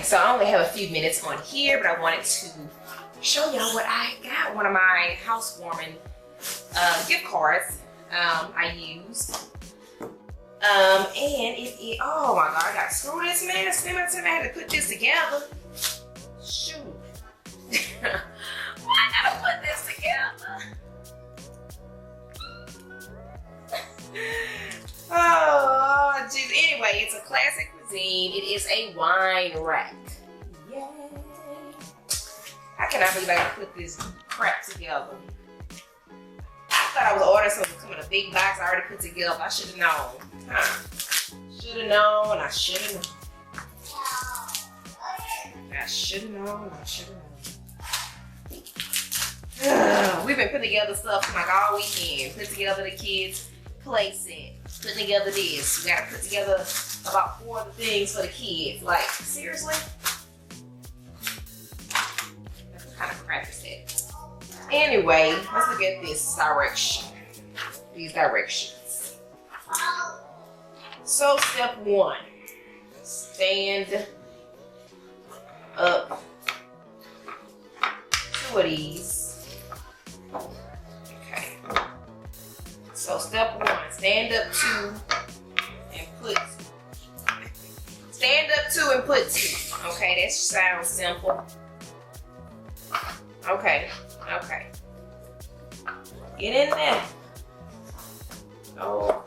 so I only have a few minutes on here, but I wanted to show y'all what I got. One of my housewarming gift cards I used. And it, oh my God, I got to screw this mess. I had to put this together. Shoot. Why I gotta put this together? Oh, geez. Anyway, it's a classic cuisine. It is a wine rack. Yay. I cannot believe I gotta put this crap together. I thought I was ordering something to come in a big box I already put together. I should have known. Huh. Should have known. I should have known. I should have known. I should have known. We've been putting together stuff like all weekend. Put together the kids' play set. Putting together this. We gotta put together about 4 of the things for the kids. Like, seriously? What kind of crap is that? Anyway, let's look at this direction. These directions. So, step 1. Stand up 2 of these. Okay. So step 1, stand up 2 and put 2. Stand up 2 and put 2. Okay, that sounds simple. Okay, okay. Get in there. Oh,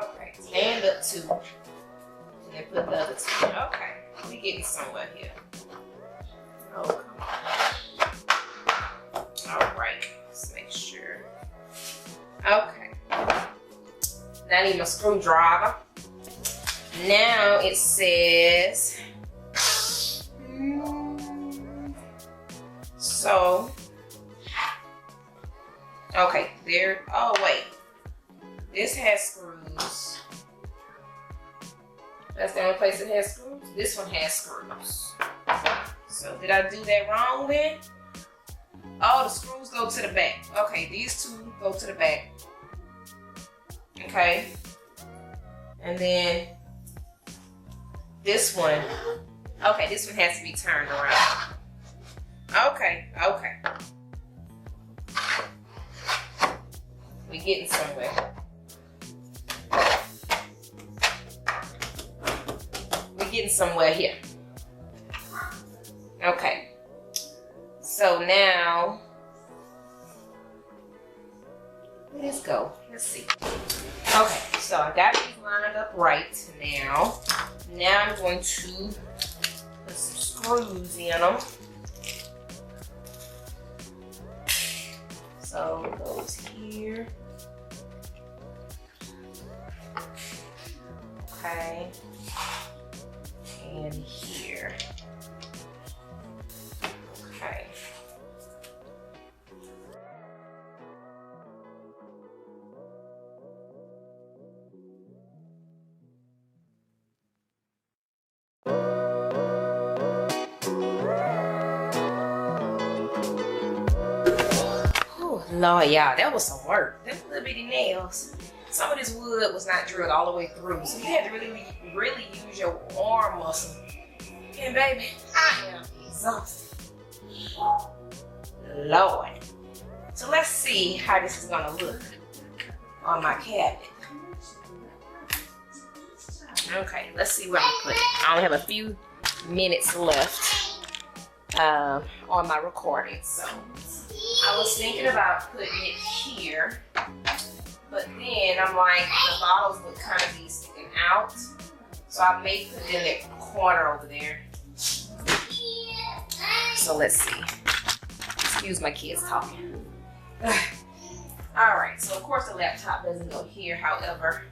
okay, stand up 2 and then put the other 2. Okay, we getting somewhere here. Oh, come on. All right, let's make sure. Okay. Now I need my screwdriver. Now it says, so, okay, there, oh wait. This has screws. That's the only place that has screws. This one has screws. So did I do that wrong then? Oh, the screws go to the back. Okay, these 2 go to the back. Okay. And then this one. Okay, this one has to be turned around. Okay, okay. We getting somewhere. We getting somewhere here. Okay. So now, where does this go? Let's see. Okay, so I got these lined up right now. Now I'm going to put some screws in them. So it goes here. Okay. And here. Okay. Lord, y'all, that was some work. Them little bitty nails. Some of this wood was not drilled all the way through, so you had to really use your arm muscle. And baby, I am exhausted. Lord. So let's see how this is gonna look on my cabinet. Okay, let's see where I'm putting it. I only have a few minutes left on my recording, so I was thinking about putting it here, but then I'm like, the bottles would kind of be sticking out, so I may put it in the corner over there. So let's see. Excuse my kids talking. All right, so of course the laptop doesn't go here. However,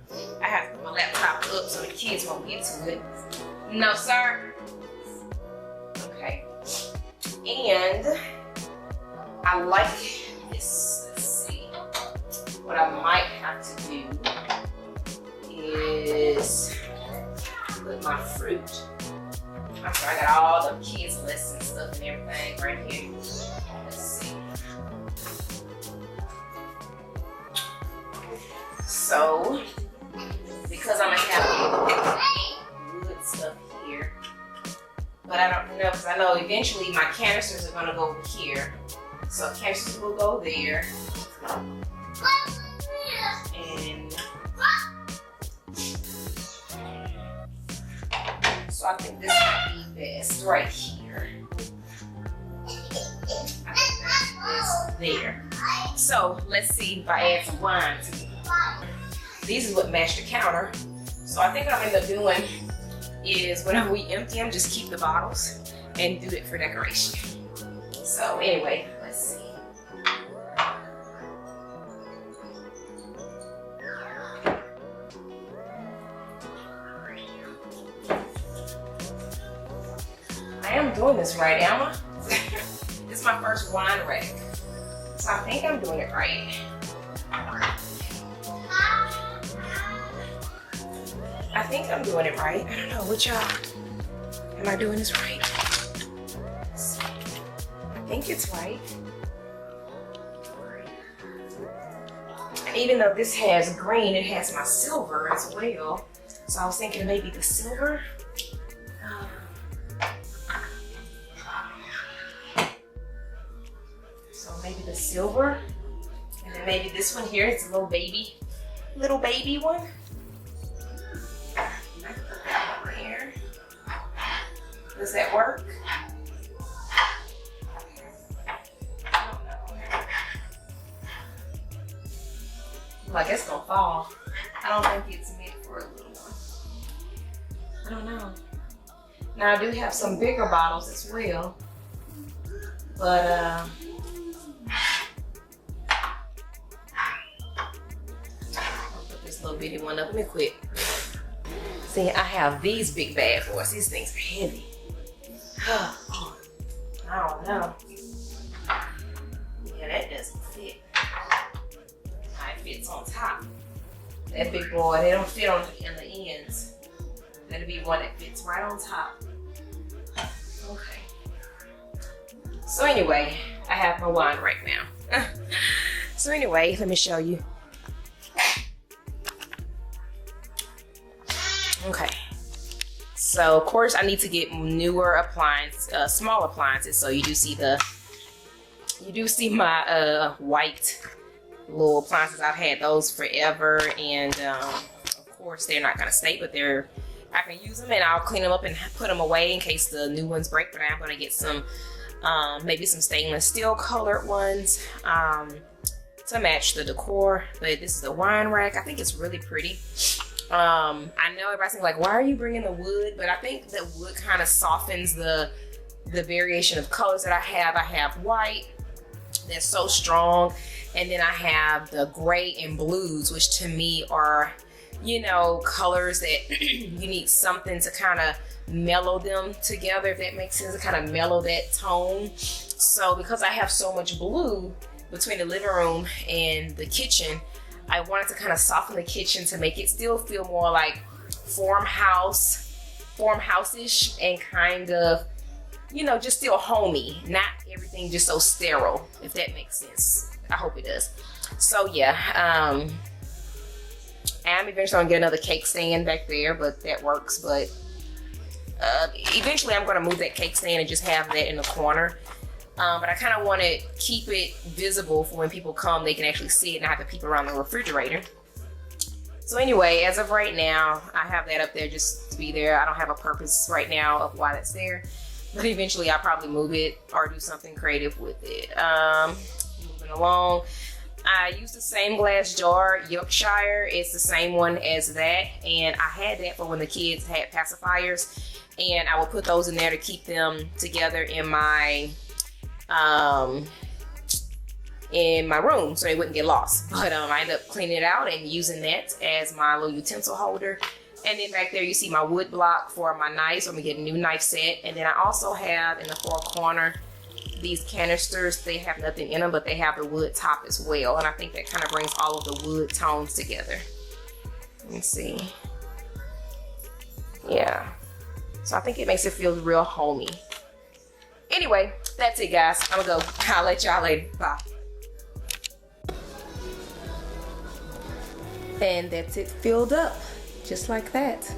I have to put my laptop up so the kids won't get to it. No, sir. Okay. And I like this. Let's see. What I might have to do is put my fruit. I'm sorry, I got all the kids' lesson stuff and everything right here. Let's see. So, because I'm gonna have wood stuff here, but I don't know, because I know eventually my canisters are gonna go here. So canisters will go there. And so I think this might be best right here. I think that's best there. So let's see if I add some wine to it. These is what match the counter. So I think what I'm gonna end up doing is whenever we empty them, just keep the bottles and do it for decoration. So anyway, let's see. I am doing this right, am I? This is my first wine rack. So I think I'm doing it right. I think I'm doing it right. I don't know, what y'all? Am I doing this right? I think it's right. And even though this has green, it has my silver as well. So I was thinking maybe the silver. So maybe the silver. And then maybe this one here is a little baby one. Does that work? I don't know. Well, I guess it's gonna fall. I don't think it's meant for a little one. I don't know. Now I do have some bigger bottles as well, but I'll put this little bitty one up. Let me quit. See, I have these big bad boys. These things are heavy. I don't know. Yeah, that doesn't fit. It fits on top. That big boy, they don't fit on the ends. That'll be one that fits right on top. Okay. So anyway, I have my wine right now. So anyway, let me show you. Okay. So of course I need to get newer appliances, small appliances. So you do see my white little appliances. I've had those forever, and of course they're not gonna stay, but I can use them, and I'll clean them up and put them away in case the new ones break. But I'm gonna get some, maybe some stainless steel colored ones to match the decor. But this is the wine rack. I think it's really pretty. I know everybody's like, why are you bringing the wood? But I think the wood kind of softens the variation of colors that I have. I have white, that's so strong, and then I have the gray and blues, which to me are, you know, colors that you need something to kind of mellow them together, if that makes sense, to kind of mellow that tone. So because I have so much blue between the living room and the kitchen, I wanted to kind of soften the kitchen to make it still feel more like farmhouse-ish, and kind of, you know, just still homey, not everything just so sterile, if that makes sense. I hope it does. So yeah, I'm eventually gonna get another cake stand back there, but that works. But eventually I'm gonna move that cake stand and just have that in the corner. But I kind of want to keep it visible for when people come, they can actually see it and not have to peep around the refrigerator. So anyway, as of right now, I have that up there just to be there. I don't have a purpose right now of why that's there, but eventually I'll probably move it or do something creative with it. Moving along, I use the same glass jar, Yorkshire. It's the same one as that, and I had that for when the kids had pacifiers, and I would put those in there to keep them together in my room so they wouldn't get lost. But I ended up cleaning it out and using that as my little utensil holder. And then back there you see my wood block for my knives. So I'm gonna get a new knife set. And then I also have in the far corner these canisters. They have nothing in them, but they have the wood top as well. And I think that kind of brings all of the wood tones together. Let me see. Yeah. So I think it makes it feel real homey. Anyway, that's it, guys. I'm gonna go. I'll let y'all later. Bye. And that's it filled up, just like that.